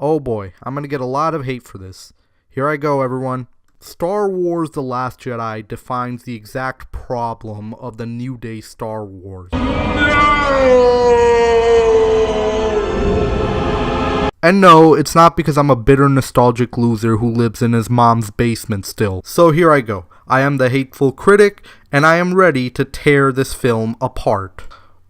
Oh boy, I'm gonna get a lot of hate for this. Here I go, everyone. Star Wars The Last Jedi defines the exact problem of the New Day Star Wars. And no, it's not because I'm a bitter nostalgic loser who lives in his mom's basement still. So here I go. I am the hateful critic, and I am ready to tear this film apart.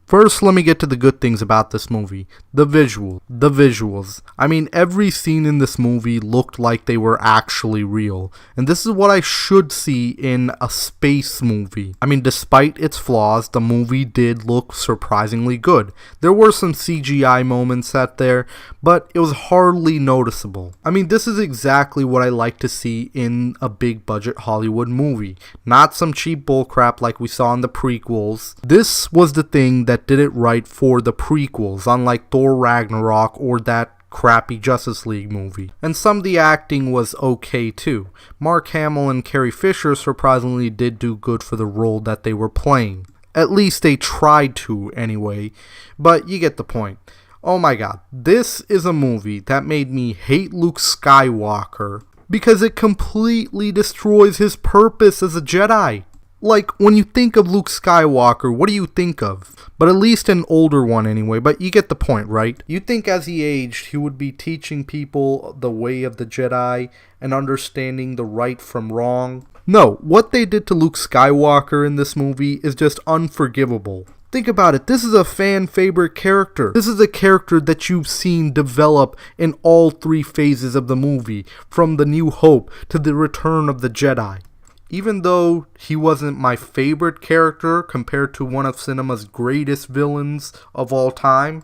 First, let me get to the good things about this movie. The visuals. I mean, every scene in this movie looked like they were actually real. And this is what I should see in a space movie. I mean, despite its flaws, the movie did look surprisingly good. There were some CGI moments out there, but it was hardly noticeable. I mean, this is exactly what I like to see in a big budget Hollywood movie. Not some cheap bullcrap like we saw in the prequels. This was the thing that did it right for the prequels, unlike Thor Ragnarok or that crappy Justice League movie. And some of the acting was okay too. Mark Hamill and Carrie Fisher surprisingly did do good for the role that they were playing. At least they tried to anyway, but you get the point. Oh my god, this is a movie that made me hate Luke Skywalker because it completely destroys his purpose as a Jedi. Like, when you think of Luke Skywalker, what do you think of? But at least an older one anyway, but you get the point, right? You think as he aged, he would be teaching people the way of the Jedi and understanding the right from wrong? No, what they did to Luke Skywalker in this movie is just unforgivable. Think about it, this is a fan favorite character. This is a character that you've seen develop in all three phases of the movie, from The New Hope to The Return of the Jedi. Even though he wasn't my favorite character compared to one of cinema's greatest villains of all time.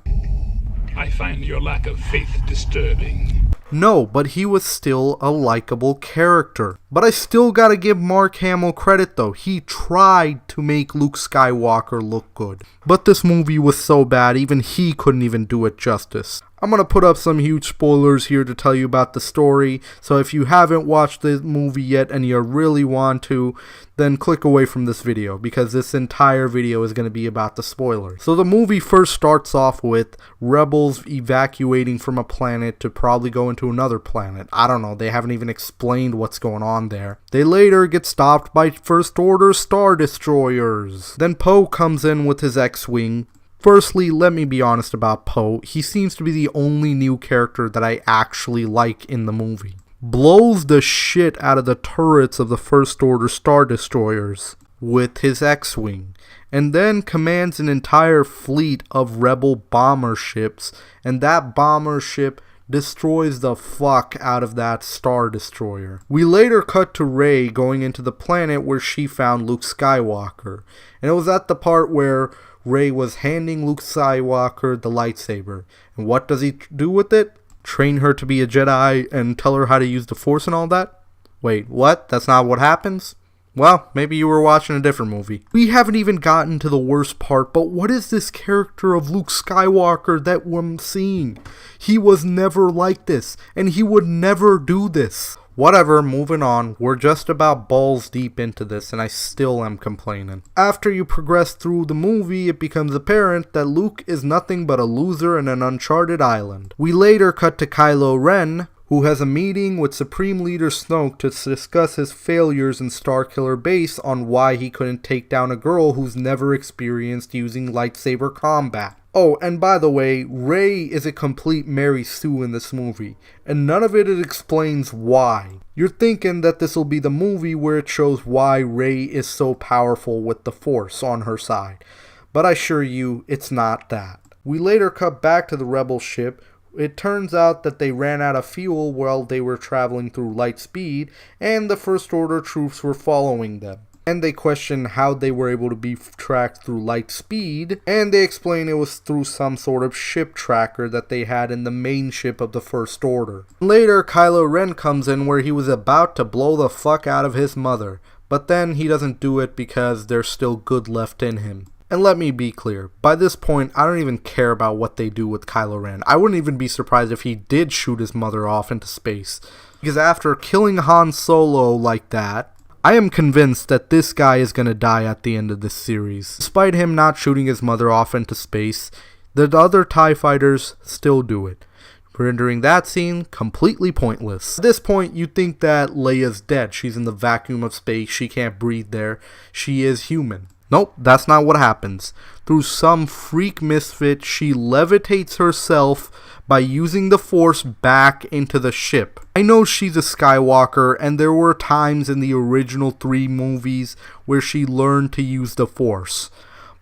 I find your lack of faith disturbing. No, but he was still a likable character. But I still gotta give Mark Hamill credit though. He tried to make Luke Skywalker look good. But this movie was so bad, even he couldn't even do it justice. I'm gonna put up some huge spoilers here to tell you about the story, so if you haven't watched the movie yet and you really want to, then click away from this video, because this entire video is going to be about the spoilers. So the movie first starts off with rebels evacuating from a planet to probably go into another planet. I don't know, they haven't even explained what's going on there. They later get stopped by First Order Star Destroyers. Then Poe comes in with his X-Wing. Firstly, let me be honest about Poe. He seems to be the only new character that I actually like in the movie. Blows the shit out of the turrets of the First Order Star Destroyers with his X-Wing, and then commands an entire fleet of rebel bomber ships, and that bomber ship destroys the fuck out of that Star Destroyer. We later cut to Rey going into the planet where she found Luke Skywalker, and it was at the part where Rey was handing Luke Skywalker the lightsaber. And what does he do with it? Train her to be a Jedi and tell her how to use the Force and all that? Wait, what? That's not what happens? Well, maybe you were watching a different movie. We haven't even gotten to the worst part, but what is this character of Luke Skywalker that we're seeing? He was never like this, and he would never do this. Whatever, moving on. We're just about balls deep into this and I still am complaining. After you progress through the movie, it becomes apparent that Luke is nothing but a loser in an uncharted island. We later cut to Kylo Ren, who has a meeting with Supreme Leader Snoke to discuss his failures in Starkiller Base on why he couldn't take down a girl who's never experienced using lightsaber combat. Oh, and by the way, Rey is a complete Mary Sue in this movie, and none of it explains why. You're thinking that this will be the movie where it shows why Rey is so powerful with the Force on her side, but I assure you, it's not that. We later cut back to the Rebel ship. It turns out that they ran out of fuel while they were traveling through light speed, and the First Order troops were following them. And they question how they were able to be tracked through light speed, and they explain it was through some sort of ship tracker that they had in the main ship of the First Order. Later, Kylo Ren comes in where he was about to blow the fuck out of his mother, but then he doesn't do it because there's still good left in him. And let me be clear, by this point, I don't even care about what they do with Kylo Ren. I wouldn't even be surprised if he did shoot his mother off into space, because after killing Han Solo like that, I am convinced that this guy is going to die at the end of this series. Despite him not shooting his mother off into space, the other TIE fighters still do it. rendering that scene completely pointless. At this point, you think that Leia's dead. She's in the vacuum of space. She can't breathe there. She is human. Nope, that's not what happens. Through some freak misfit, she levitates herself by using the Force back into the ship. I know she's a Skywalker, and there were times in the original 3 movies where she learned to use the Force.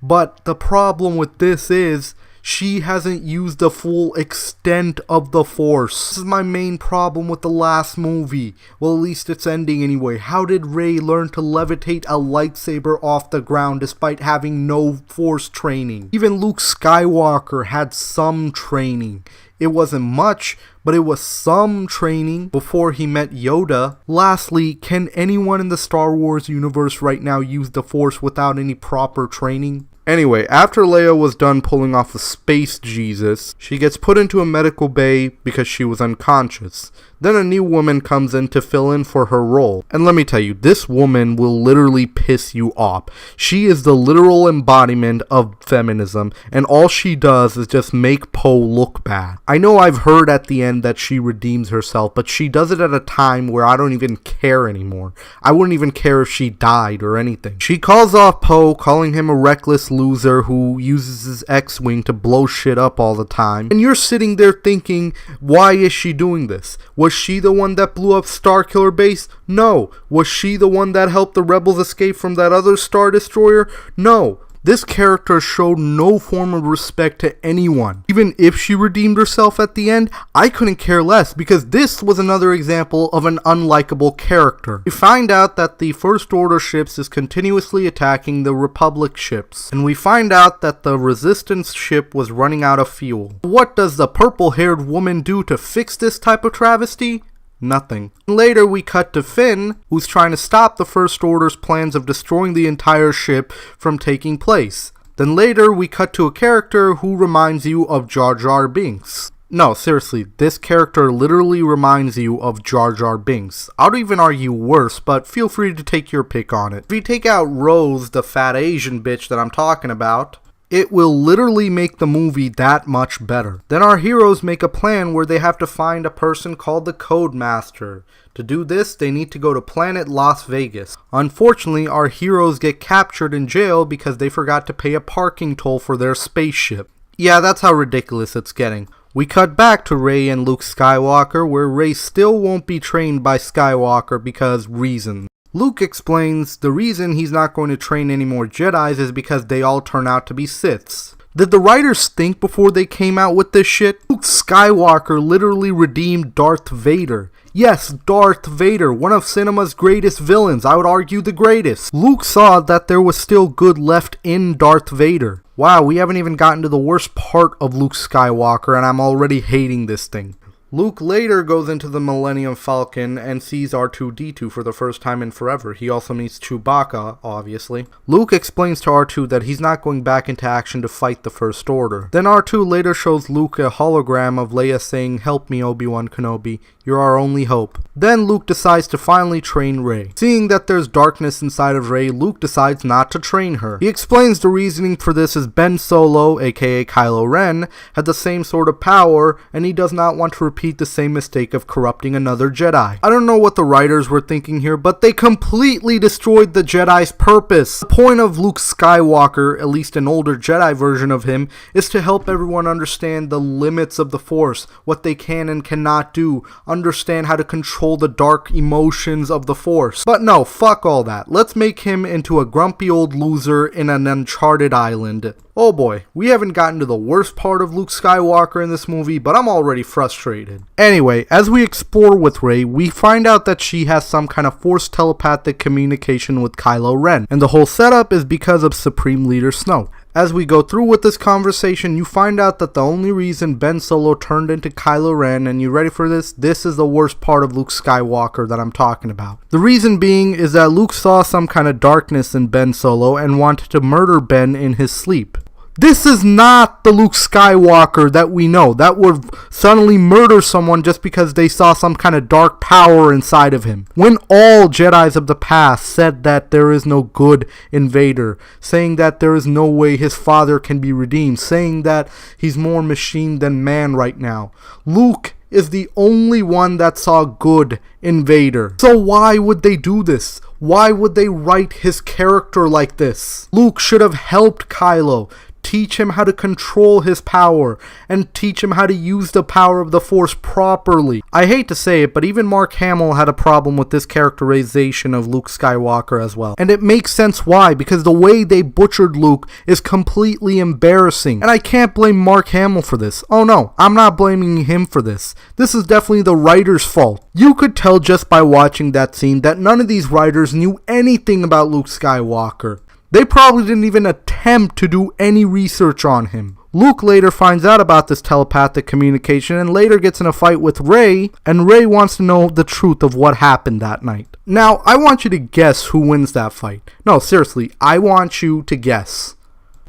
But the problem with this is, she hasn't used the full extent of the Force. This is my main problem with the last movie. Well, at least its ending anyway. How did Rey learn to levitate a lightsaber off the ground despite having no Force training? Even Luke Skywalker had some training. It wasn't much, but it was some training before he met Yoda. Lastly, can anyone in the Star Wars universe right now use the Force without any proper training? Anyway, after Leia was done pulling off a space Jesus, she gets put into a medical bay because she was unconscious. Then a new woman comes in to fill in for her role. And let me tell you, this woman will literally piss you off. She is the literal embodiment of feminism, and all she does is just make Poe look bad. I know I've heard at the end that she redeems herself, but she does it at a time where I don't even care anymore. I wouldn't even care if she died or anything. She calls off Poe, calling him a reckless loser who uses his X-Wing to blow shit up all the time. And you're sitting there thinking, why is she doing this? Was she the one that blew up Starkiller Base? No. Was she the one that helped the rebels escape from that other Star Destroyer? No. This character showed no form of respect to anyone. Even if she redeemed herself at the end, I couldn't care less because this was another example of an unlikable character. We find out that the First Order ships is continuously attacking the Republic ships, and we find out that the Resistance ship was running out of fuel. What does the purple-haired woman do to fix this type of travesty? Nothing. Later we cut to Finn, who's trying to stop the First Order's plans of destroying the entire ship from taking place. Then later we cut to a character who reminds you of Jar Jar Binks. No, seriously, this character literally reminds you of Jar Jar Binks. I'd even argue worse, but feel free to take your pick on it. If you take out Rose, the fat Asian bitch that I'm talking about, it will literally make the movie that much better. Then our heroes make a plan where they have to find a person called the Codemaster. To do this, they need to go to planet Las Vegas. Unfortunately, our heroes get captured in jail because they forgot to pay a parking toll for their spaceship. Yeah, that's how ridiculous it's getting. We cut back to Rey and Luke Skywalker, where Rey still won't be trained by Skywalker because reasons. Luke explains the reason he's not going to train any more Jedis is because they all turn out to be Siths. Did the writers think before they came out with this shit? Luke Skywalker literally redeemed Darth Vader. Yes, Darth Vader, one of cinema's greatest villains, I would argue the greatest. Luke saw that there was still good left in Darth Vader. Wow, we haven't even gotten to the worst part of Luke Skywalker and I'm already hating this thing. Luke later goes into the Millennium Falcon and sees R2-D2 for the first time in forever. He also meets Chewbacca, obviously. Luke explains to R2 that he's not going back into action to fight the First Order. Then R2 later shows Luke a hologram of Leia saying, "Help me, Obi-Wan Kenobi. You're our only hope." Then Luke decides to finally train Rey. Seeing that there's darkness inside of Rey, Luke decides not to train her. He explains the reasoning for this is Ben Solo, aka Kylo Ren, had the same sort of power, and he does not want to repeat the same mistake of corrupting another Jedi. I don't know what the writers were thinking here, but they completely destroyed the Jedi's purpose. The point of Luke Skywalker, at least an older Jedi version of him, is to help everyone understand the limits of the Force, what they can and cannot do, understand how to control the dark emotions of the Force. But no, fuck all that. Let's make him into a grumpy old loser in an uncharted island. Oh boy, we haven't gotten to the worst part of Luke Skywalker in this movie, but I'm already frustrated. Anyway, as we explore with Rey, we find out that she has some kind of Force telepathic communication with Kylo Ren, and the whole setup is because of Supreme Leader Snoke. As we go through with this conversation, you find out that the only reason Ben Solo turned into Kylo Ren, and you ready for this? This is the worst part of Luke Skywalker that I'm talking about. The reason being is that Luke saw some kind of darkness in Ben Solo and wanted to murder Ben in his sleep. This is not the Luke Skywalker that we know, that would suddenly murder someone just because they saw some kind of dark power inside of him. When all Jedis of the past said that there is no good in Vader, saying that there is no way his father can be redeemed, saying that he's more machine than man right now, Luke is the only one that saw good in Vader. So why would they do this? Why would they write his character like this? Luke should have helped Kylo, teach him how to control his power, and teach him how to use the power of the Force properly. I hate to say it, but even Mark Hamill had a problem with this characterization of Luke Skywalker as well. And it makes sense why, because the way they butchered Luke is completely embarrassing. And I can't blame Mark Hamill for this. Oh no, I'm not blaming him for this. This is definitely the writer's fault. You could tell just by watching that scene that none of these writers knew anything about Luke Skywalker. They probably didn't even attempt to do any research on him. Luke later finds out about this telepathic communication and later gets in a fight with Rey, and Rey wants to know the truth of what happened that night. Now, I want you to guess who wins that fight. No, seriously, I want you to guess.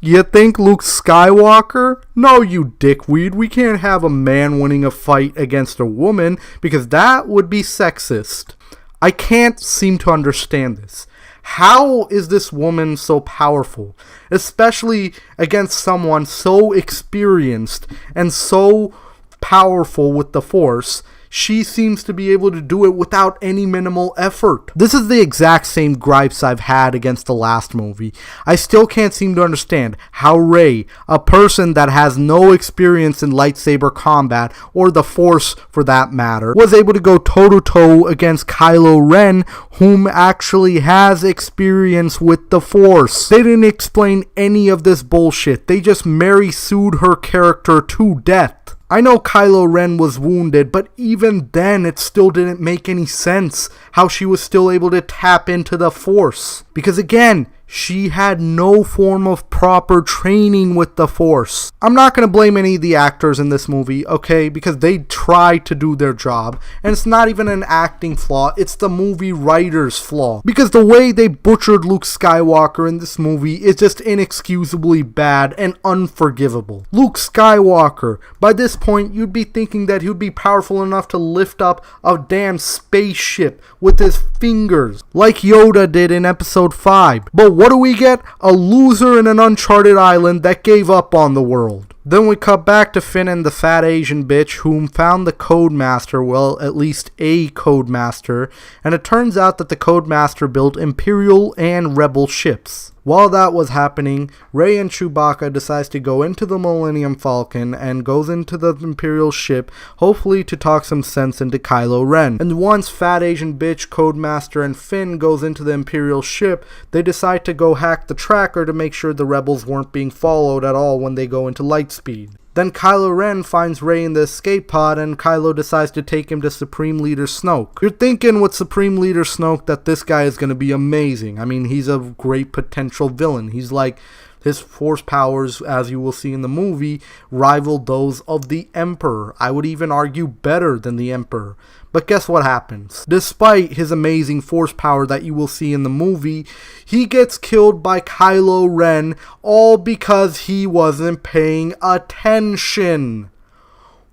You think Luke Skywalker? No, you dickweed. We can't have a man winning a fight against a woman because that would be sexist. I can't seem to understand this. How is this woman so powerful, especially against someone so experienced and so powerful with the Force? She seems to be able to do it without any minimal effort. This is the exact same gripes I've had against the last movie. I still can't seem to understand how Rey, a person that has no experience in lightsaber combat, or the Force for that matter, was able to go toe-to-toe against Kylo Ren, whom actually has experience with the Force. They didn't explain any of this bullshit. They just Mary Sued her character to death. I know Kylo Ren was wounded, but even then it still didn't make any sense how she was still able to tap into the Force. Because again, she had no form of proper training with the Force. I'm not going to blame any of the actors in this movie, okay, because they tried to do their job, and it's not even an acting flaw, it's the movie writer's flaw. Because the way they butchered Luke Skywalker in this movie is just inexcusably bad and unforgivable. Luke Skywalker, by this point you'd be thinking that he would be powerful enough to lift up a damn spaceship with his fingers, like Yoda did in episode 5. But what do we get? A loser in an uncharted island that gave up on the world. Then we cut back to Finn and the fat Asian bitch whom found the Codemaster, well, at least a Codemaster, and it turns out that the Codemaster built Imperial and Rebel ships. While that was happening, Rey and Chewbacca decides to go into the Millennium Falcon and goes into the Imperial ship, hopefully to talk some sense into Kylo Ren. And once fat Asian bitch, Codemaster, and Finn goes into the Imperial ship, they decide to go hack the tracker to make sure the rebels weren't being followed at all when they go into lightspeed. Then Kylo Ren finds Rey in the escape pod and Kylo decides to take him to Supreme Leader Snoke. You're thinking with Supreme Leader Snoke that this guy is going to be amazing. I mean, he's a great potential villain. He's like, his Force powers, as you will see in the movie, rival those of the Emperor. I would even argue better than the Emperor. But guess what happens? Despite his amazing Force power that you will see in the movie, he gets killed by Kylo Ren, all because he wasn't paying attention.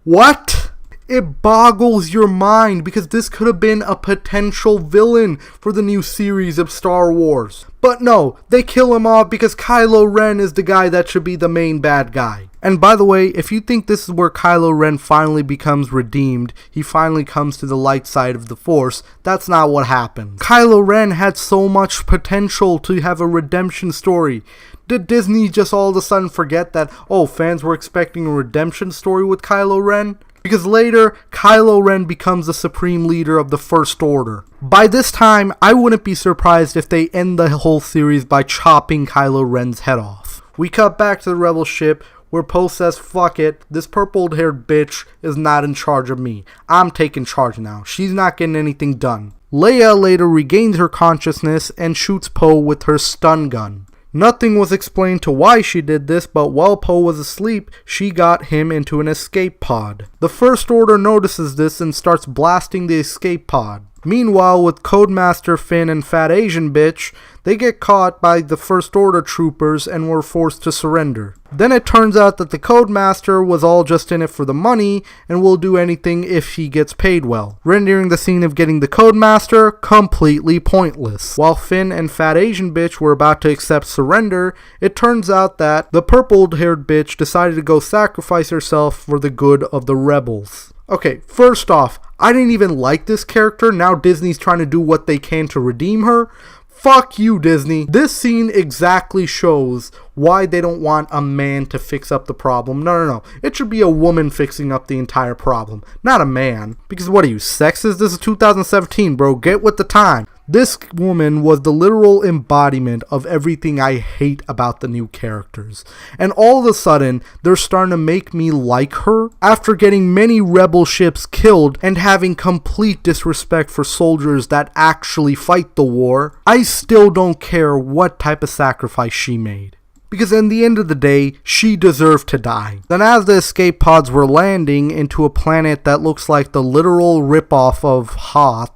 What? It boggles your mind because this could have been a potential villain for the new series of Star Wars. But no, they kill him off because Kylo Ren is the guy that should be the main bad guy. And by the way, if you think this is where Kylo Ren finally becomes redeemed, he finally comes to the light side of the Force, that's not what happens. Kylo Ren had so much potential to have a redemption story. Did Disney just all of a sudden forget that, oh, fans were expecting a redemption story with Kylo Ren? Because later, Kylo Ren becomes the Supreme Leader of the First Order. By this time, I wouldn't be surprised if they end the whole series by chopping Kylo Ren's head off. We cut back to the Rebel ship, where Poe says, fuck it, this purple-haired bitch is not in charge of me. I'm taking charge now. She's not getting anything done. Leia later regains her consciousness and shoots Poe with her stun gun. Nothing was explained to why she did this, but while Poe was asleep, she got him into an escape pod. The First Order notices this and starts blasting the escape pod. Meanwhile, with Codemaster Finn and Fat Asian Bitch, they get caught by the First Order troopers and were forced to surrender. Then it turns out that the Codemaster was all just in it for the money and will do anything if he gets paid well, rendering the scene of getting the Codemaster completely pointless. While Finn and Fat Asian Bitch were about to accept surrender, it turns out that the purple-haired bitch decided to go sacrifice herself for the good of the rebels. Okay, first off, I didn't even like this character. Now Disney's trying to do what they can to redeem her. Fuck you, Disney. This scene exactly shows why they don't want a man to fix up the problem. No. It should be a woman fixing up the entire problem, not a man. Because what are you, sexist? This is 2017, bro. Get with the time. This woman was the literal embodiment of everything I hate about the new characters. And all of a sudden, they're starting to make me like her after getting many rebel ships killed and having complete disrespect for soldiers that actually fight the war. I still don't care what type of sacrifice she made. Because in the end of the day, she deserved to die. Then as the escape pods were landing into a planet that looks like the literal ripoff of Hoth,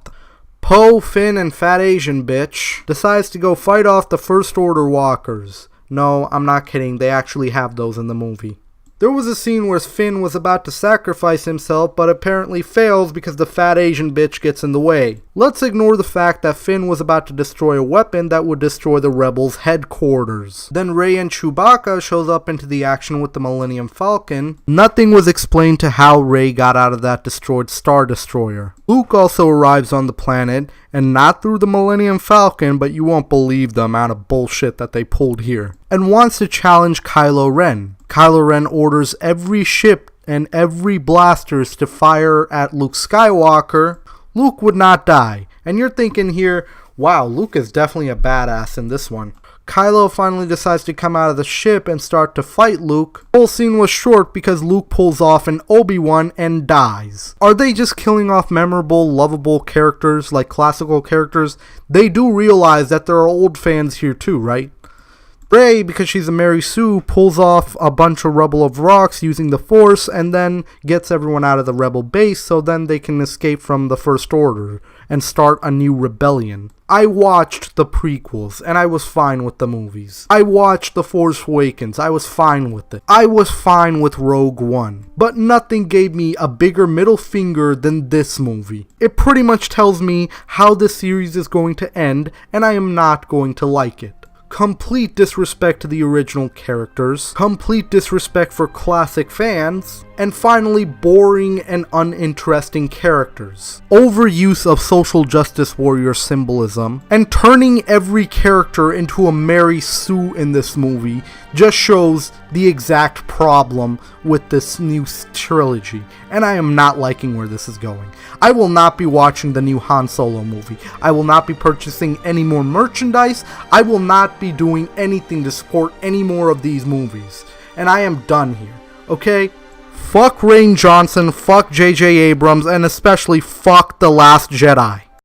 Poe, Finn, and Fat Asian Bitch decides to go fight off the First Order walkers. No, I'm not kidding, they actually have those in the movie. There was a scene where Finn was about to sacrifice himself, but apparently fails because the Fat Asian Bitch gets in the way. Let's ignore the fact that Finn was about to destroy a weapon that would destroy the rebels' headquarters. Then Rey and Chewbacca shows up into the action with the Millennium Falcon. Nothing was explained to how Rey got out of that destroyed Star Destroyer. Luke also arrives on the planet, and not through the Millennium Falcon, but you won't believe the amount of bullshit that they pulled here, and wants to challenge Kylo Ren. Kylo Ren orders every ship and every blasters to fire at Luke Skywalker. Luke would not die. And you're thinking here, wow, Luke is definitely a badass in this one. Kylo finally decides to come out of the ship and start to fight Luke. The whole scene was short because Luke pulls off an Obi-Wan and dies. Are they just killing off memorable, lovable characters like classical characters? They do realize that there are old fans here too, right? Rey, because she's a Mary Sue, pulls off a bunch of rubble of rocks using the Force and then gets everyone out of the rebel base so then they can escape from the First Order and start a new rebellion. I watched the prequels and I was fine with the movies. I watched The Force Awakens. I was fine with it. I was fine with Rogue One. But nothing gave me a bigger middle finger than this movie. It pretty much tells me how this series is going to end and I am not going to like it. Complete disrespect to the original characters, complete disrespect for classic fans, and finally boring and uninteresting characters. Overuse of social justice warrior symbolism, and turning every character into a Mary Sue in this movie just shows the exact problem with this new trilogy, and I am not liking where this is going. I will not be watching the new Han Solo movie. I will not be purchasing any more merchandise. I will not be doing anything to support any more of these movies. And I am done here, okay? Fuck Rian Johnson, fuck J.J. Abrams, and especially fuck The Last Jedi.